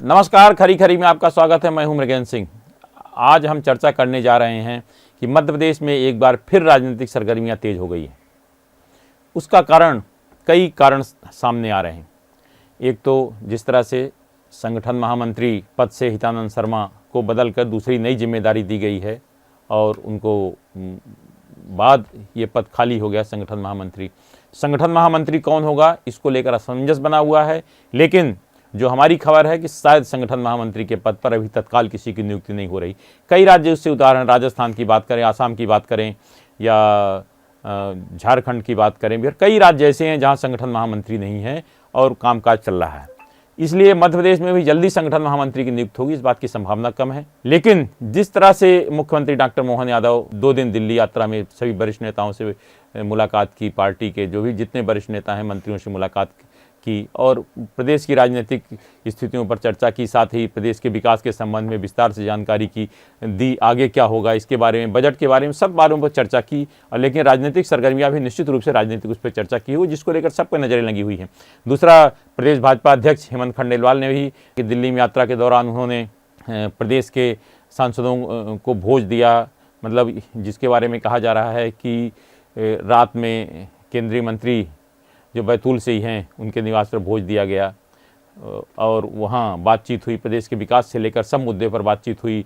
नमस्कार, खरी खरी में आपका स्वागत है। मैं हूं मृगेंद्र सिंह। आज हम चर्चा करने जा रहे हैं कि मध्य प्रदेश में एक बार फिर राजनीतिक सरगर्मियां तेज हो गई हैं। उसका कई कारण सामने आ रहे हैं। एक तो जिस तरह से संगठन महामंत्री पद से हितानंद शर्मा को बदलकर दूसरी नई जिम्मेदारी दी गई है और उनको बाद ये पद खाली हो गया। संगठन महामंत्री कौन होगा, इसको लेकर असमंजस बना हुआ है। लेकिन जो हमारी खबर है कि शायद संगठन महामंत्री के पद पर अभी तत्काल किसी की नियुक्ति नहीं हो रही। कई राज्य उससे उदाहरण, राजस्थान की बात करें, आसाम की बात करें या झारखंड की बात करें, फिर कई राज्य ऐसे हैं जहां संगठन महामंत्री नहीं है और कामकाज चल रहा है। इसलिए मध्य प्रदेश में भी जल्दी संगठन महामंत्री की नियुक्ति होगी, इस बात की संभावना कम है। लेकिन जिस तरह से मुख्यमंत्री डॉक्टर मोहन यादव 2 दिन दिल्ली यात्रा में सभी वरिष्ठ नेताओं से मुलाकात की, पार्टी के जो भी जितने वरिष्ठ नेता हैं मंत्रियों से मुलाकात की और प्रदेश की राजनीतिक स्थितियों पर चर्चा की, साथ ही प्रदेश के विकास के संबंध में विस्तार से जानकारी दी, आगे क्या होगा इसके बारे में, बजट के बारे में, सब बारों पर चर्चा की। और लेकिन राजनीतिक सरगर्मियां भी निश्चित रूप से राजनीतिक उस पर चर्चा की हुई, जिसको लेकर सबको नजरें लगी हुई हैं। दूसरा, प्रदेश भाजपा अध्यक्ष हेमंत खंडेलवाल ने भी कि दिल्ली में यात्रा के दौरान उन्होंने प्रदेश के सांसदों को भोज दिया, मतलब जिसके बारे में कहा जा रहा है कि रात में केंद्रीय मंत्री जो बैतूल से ही हैं उनके निवास पर भोज दिया गया और वहाँ बातचीत हुई। प्रदेश के विकास से लेकर सब मुद्दे पर बातचीत हुई।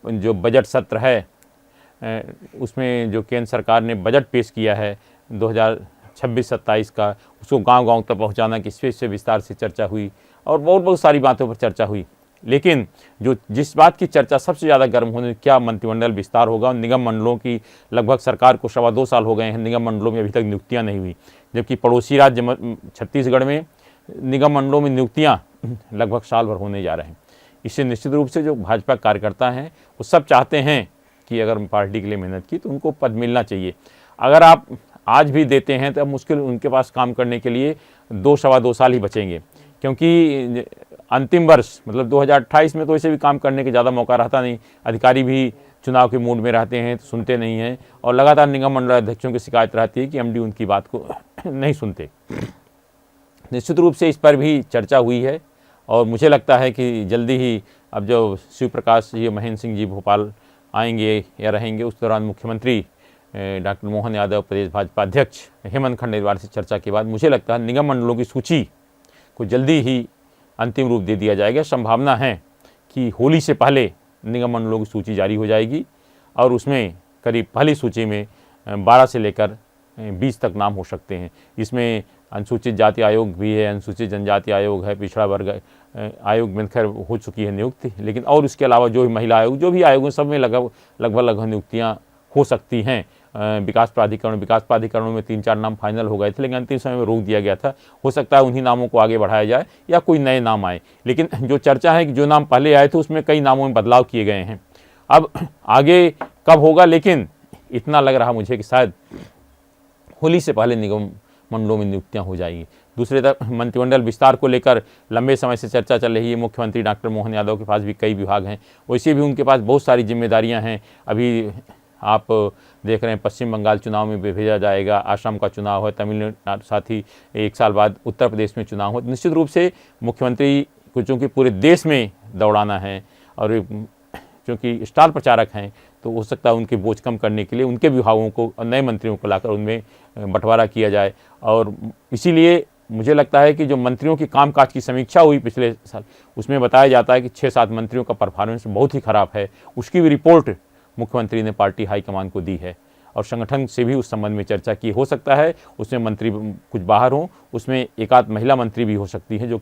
जो बजट सत्र है उसमें जो केंद्र सरकार ने बजट पेश किया है 2026-27 का, उसको गांव-गांव तक पहुँचाना की इस से विस्तार से चर्चा हुई और बहुत सारी बातों पर चर्चा हुई। लेकिन जिस बात की चर्चा सबसे ज़्यादा गर्म होने, क्या मंत्रिमंडल विस्तार होगा। और निगम मंडलों की लगभग सरकार को 2.25 साल हो गए हैं, निगम मंडलों में अभी तक नियुक्तियां नहीं हुई, जबकि पड़ोसी राज्य छत्तीसगढ़ में निगम मंडलों में नियुक्तियां लगभग साल भर होने जा रहे हैं। इससे निश्चित रूप से जो भाजपा कार्यकर्ता हैं वो सब चाहते हैं कि अगर पार्टी के लिए मेहनत की तो उनको पद मिलना चाहिए। अगर आप आज भी देते हैं तो अब मुश्किल उनके पास काम करने के लिए 2-2.25 साल ही बचेंगे, क्योंकि अंतिम वर्ष मतलब 2028 में तो ऐसे भी काम करने के ज़्यादा मौका रहता नहीं। अधिकारी भी चुनाव के मूड में रहते हैं तो सुनते नहीं हैं और लगातार निगम मंडल अध्यक्षों की शिकायत रहती है कि एमडी उनकी बात को नहीं सुनते। निश्चित रूप से इस पर भी चर्चा हुई है और मुझे लगता है कि जल्दी ही अब जो शिव प्रकाश जी, महेंद्र सिंह जी भोपाल आएंगे या रहेंगे, उस दौरान मुख्यमंत्री डॉक्टर मोहन यादव, प्रदेश भाजपा अध्यक्ष हेमंत खंडेलवाल से चर्चा के बाद मुझे लगता है निगम मंडलों की सूची को जल्दी ही अंतिम रूप दे दिया जाएगा। संभावना है कि होली से पहले निगम मंडलों की सूची जारी हो जाएगी और उसमें करीब पहली सूची में 12 से लेकर 20 तक नाम हो सकते हैं। इसमें अनुसूचित जाति आयोग भी है, अनुसूचित जनजाति आयोग है, पिछड़ा वर्ग आयोग में खैर हो चुकी है नियुक्ति, लेकिन और उसके अलावा जो भी महिला आयोग, जो भी आयोग हैं, सब में लगभग नियुक्तियाँ हो सकती हैं। विकास प्राधिकरणों में 3-4 नाम फाइनल हो गए थे, लेकिन अंतिम समय में रोक दिया गया था। हो सकता है उन्हीं नामों को आगे बढ़ाया जाए या कोई नए नाम आए। लेकिन जो चर्चा है कि जो नाम पहले आए थे उसमें कई नामों में बदलाव किए गए हैं। अब आगे कब होगा, लेकिन इतना लग रहा मुझे कि शायद होली से पहले निगम मंडलों में नियुक्तियाँ हो जाएगी। दूसरी तरफ मंत्रिमंडल विस्तार को लेकर लंबे समय से चर्चा चल रही है। मुख्यमंत्री डॉक्टर मोहन यादव के पास भी कई विभाग हैं, वैसे भी उनके पास बहुत सारी जिम्मेदारियाँ हैं। अभी आप देख रहे हैं पश्चिम बंगाल चुनाव में भेजा जाएगा, असम का चुनाव है, तमिलनाडु, साथ ही 1 साल बाद उत्तर प्रदेश में चुनाव हो। निश्चित रूप से मुख्यमंत्री को चूँकि पूरे देश में दौड़ाना है और चूँकि स्टार प्रचारक हैं तो हो सकता है उनके बोझ कम करने के लिए उनके विभागों को, नए मंत्रियों को लाकर उनमें बंटवारा किया जाए। और इसीलिए मुझे लगता है कि जो मंत्रियों की कामकाज की समीक्षा हुई पिछले साल, उसमें बताया जाता है कि 6-7 मंत्रियों का परफॉर्मेंस बहुत ही ख़राब है। उसकी भी रिपोर्ट मुख्यमंत्री ने पार्टी हाईकमान को दी है और संगठन से भी उस संबंध में चर्चा की। हो सकता है उसमें मंत्री कुछ बाहर हों, उसमें एक आध महिला मंत्री भी हो सकती हैं, जो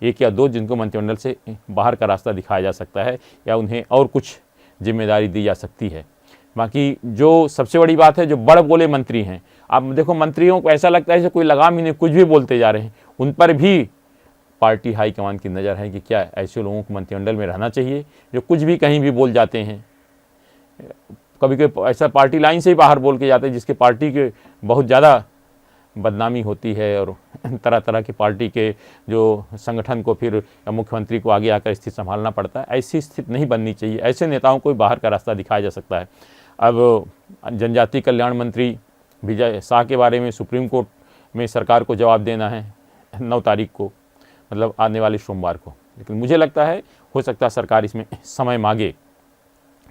1 या 2 जिनको मंत्रिमंडल से बाहर का रास्ता दिखाया जा सकता है या उन्हें और कुछ जिम्मेदारी दी जा सकती है। बाकी जो सबसे बड़ी बात है, जो बड़ बोले मंत्री हैं, आप देखो मंत्रियों को ऐसा लगता है जैसे कोई लगाम ही नहीं, कुछ भी बोलते जा रहे हैं। उन पर भी पार्टी हाईकमान की नज़र है कि क्या ऐसे लोगों को मंत्रिमंडल में रहना चाहिए जो कुछ भी कहीं भी बोल जाते हैं। कभी कभी ऐसा पार्टी लाइन से ही बाहर बोल के जाते हैं जिसके पार्टी के बहुत ज़्यादा बदनामी होती है और तरह तरह की पार्टी के जो संगठन को फिर मुख्यमंत्री को आगे आकर स्थिति संभालना पड़ता है। ऐसी स्थिति नहीं बननी चाहिए। ऐसे नेताओं को बाहर का रास्ता दिखाया जा सकता है। अब जनजातीय कल्याण मंत्री विजय शाह के बारे में सुप्रीम कोर्ट में सरकार को जवाब देना है 9 तारीख को, मतलब आने वाले सोमवार को। लेकिन मुझे लगता है हो सकता है सरकार इसमें समय मांगे।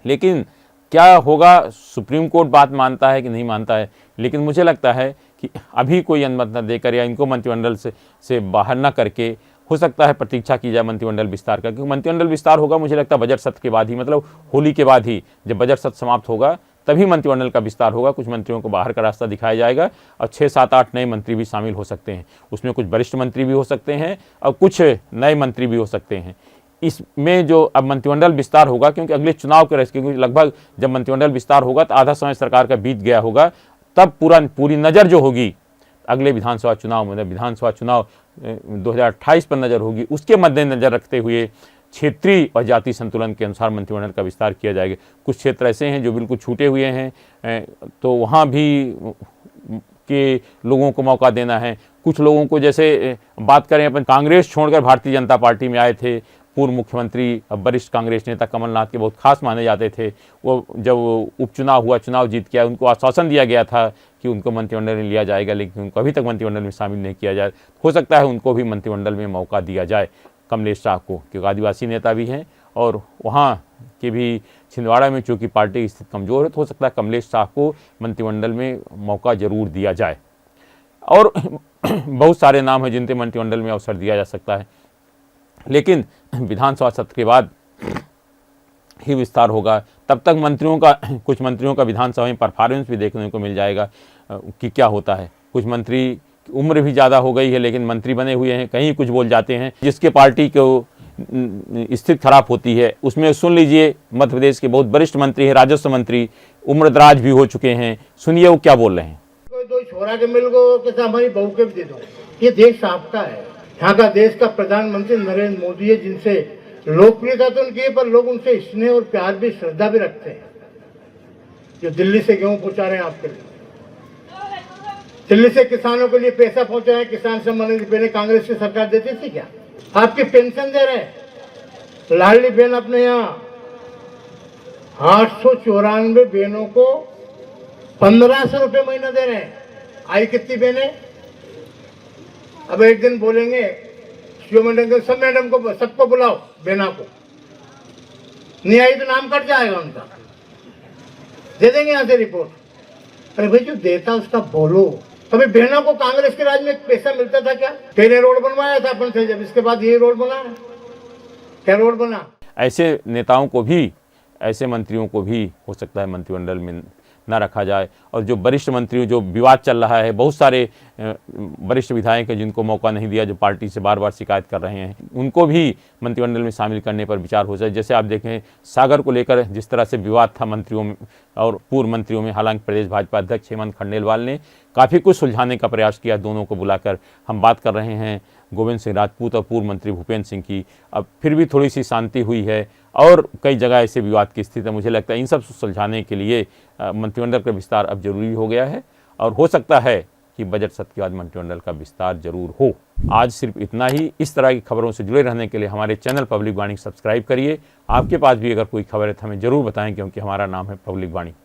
लेकिन क्या होगा, सुप्रीम कोर्ट बात मानता है कि नहीं मानता है, लेकिन मुझे लगता है कि अभी कोई अनुमति न देकर या इनको मंत्रिमंडल से बाहर न करके हो सकता है प्रतीक्षा की जाए मंत्रिमंडल विस्तार का, क्योंकि मंत्रिमंडल विस्तार होगा मुझे लगता है बजट सत्र के बाद ही, मतलब होली के बाद ही, जब बजट सत्र समाप्त होगा तभी मंत्रिमंडल का विस्तार होगा। कुछ मंत्रियों को बाहर का रास्ता दिखाया जाएगा और 6, 7, 8 नए मंत्री भी शामिल हो सकते हैं। उसमें कुछ वरिष्ठ मंत्री भी हो सकते हैं और कुछ नए मंत्री भी हो सकते हैं। इसमें जो अब मंत्रिमंडल विस्तार होगा, क्योंकि अगले चुनाव के रहे, क्योंकि लगभग जब मंत्रिमंडल विस्तार होगा तो आधा समय सरकार का बीत गया होगा, तब पूरी नज़र जो होगी अगले विधानसभा चुनाव में, विधानसभा चुनाव 2028 पर नज़र होगी। उसके मद्देनजर रखते हुए क्षेत्रीय और जाति संतुलन के अनुसार मंत्रिमंडल का विस्तार किया जाएगा। कुछ क्षेत्र ऐसे हैं जो बिल्कुल छूटे हुए हैं, तो वहाँ भी के लोगों को मौका देना है। कुछ लोगों को, जैसे बात करें अपन, कांग्रेस छोड़कर भारतीय जनता पार्टी में आए थे पूर्व मुख्यमंत्री, वरिष्ठ कांग्रेस नेता कमलनाथ के बहुत खास माने जाते थे। वो जब उपचुनाव हुआ, चुनाव जीत गया, उनको आश्वासन दिया गया था कि उनको मंत्रिमंडल में लिया जाएगा, लेकिन उनको अभी तक मंत्रिमंडल में शामिल नहीं किया जाए। हो सकता है उनको भी मंत्रिमंडल में मौका दिया जाए, कमलेश शाह को, क्योंकि आदिवासी नेता भी हैं और वहाँ के भी छिंदवाड़ा में चूँकि पार्टी की स्थिति कमज़ोर है, तो हो सकता है कमलेश शाह को मंत्रिमंडल में मौका ज़रूर दिया जाए। और बहुत सारे नाम हैं जिनके मंत्रिमंडल में अवसर दिया जा सकता है, लेकिन विधानसभा सत्र के बाद ही विस्तार होगा। तब तक कुछ मंत्रियों का विधानसभा में परफॉर्मेंस भी देखने को मिल जाएगा कि क्या होता है। कुछ मंत्री की उम्र भी ज़्यादा हो गई है लेकिन मंत्री बने हुए हैं, कहीं कुछ बोल जाते हैं जिसके पार्टी को स्थिति खराब होती है। उसमें सुन लीजिए, मध्य प्रदेश के बहुत वरिष्ठ मंत्री हैं, राजस्व मंत्री, उम्रदराज भी हो चुके हैं, सुनिए वो क्या बोल रहे हैं। कोई दो छोरा के मिल गो कि हमारी बहू के भी दे दो। ये देश आपका है, यहाँ का देश का प्रधानमंत्री नरेंद्र मोदी है, जिनसे लोकप्रियता तो उनकी है पर लोग उनसे स्नेह और प्यार भी, श्रद्धा भी रखते हैं। जो दिल्ली से गेहूं पहुंचा रहे हैं आपके लिए, दिल्ली से किसानों के लिए पैसा पहुंचा है, किसान सम्मान निधि पहले कांग्रेस की सरकार देती थी क्या? आपकी पेंशन दे रहे हैं। लाडली बहन अपने यहाँ 894 बहनों को 1500 रुपये महीना दे रहे हैं। आई कितनी बहनें? अब एक दिन बोलेंगे सब मैडम को, सबको बुलाओ, बहना को नहीं आई तो नाम कट जाएगा उनका, दे देंगे यहाँ से रिपोर्ट। अरे भाई जो देता उसका बोलो। कभी बहनों को कांग्रेस के राज में पैसा मिलता था क्या? पहले रोड बनवाया था अपन से, जब इसके बाद ये रोड बना, क्या रोड बना? ऐसे नेताओं को भी, ऐसे मंत्रियों को भी हो सकता है मंत्रिमंडल में न रखा जाए। और जो वरिष्ठ मंत्री, जो विवाद चल रहा है, बहुत सारे वरिष्ठ विधायक हैं जिनको मौका नहीं दिया, जो पार्टी से बार बार शिकायत कर रहे हैं, उनको भी मंत्रिमंडल में शामिल करने पर विचार हो जाए। जैसे आप देखें सागर को लेकर जिस तरह से विवाद था मंत्रियों में और पूर्व मंत्रियों में, हालांकि प्रदेश भाजपा अध्यक्ष हेमंत खंडेलवाल ने काफ़ी कुछ सुलझाने का प्रयास किया दोनों को बुलाकर। हम बात कर रहे हैं गोविंद सिंह राजपूत और पूर्व मंत्री भूपेंद्र सिंह की। अब फिर भी थोड़ी सी शांति हुई है और कई जगह ऐसे विवाद की स्थिति है। मुझे लगता है इन सब सुलझाने के लिए मंत्रिमंडल का विस्तार अब जरूरी हो गया है और हो सकता है कि बजट सत्र के बाद मंत्रिमंडल का विस्तार जरूर हो। आज सिर्फ इतना ही। इस तरह की खबरों से जुड़े रहने के लिए हमारे चैनल पब्लिक वाणी सब्सक्राइब करिए। आपके पास भी अगर कोई खबर है तो हमें ज़रूर बताएं, क्योंकि हमारा नाम है पब्लिक वाणी।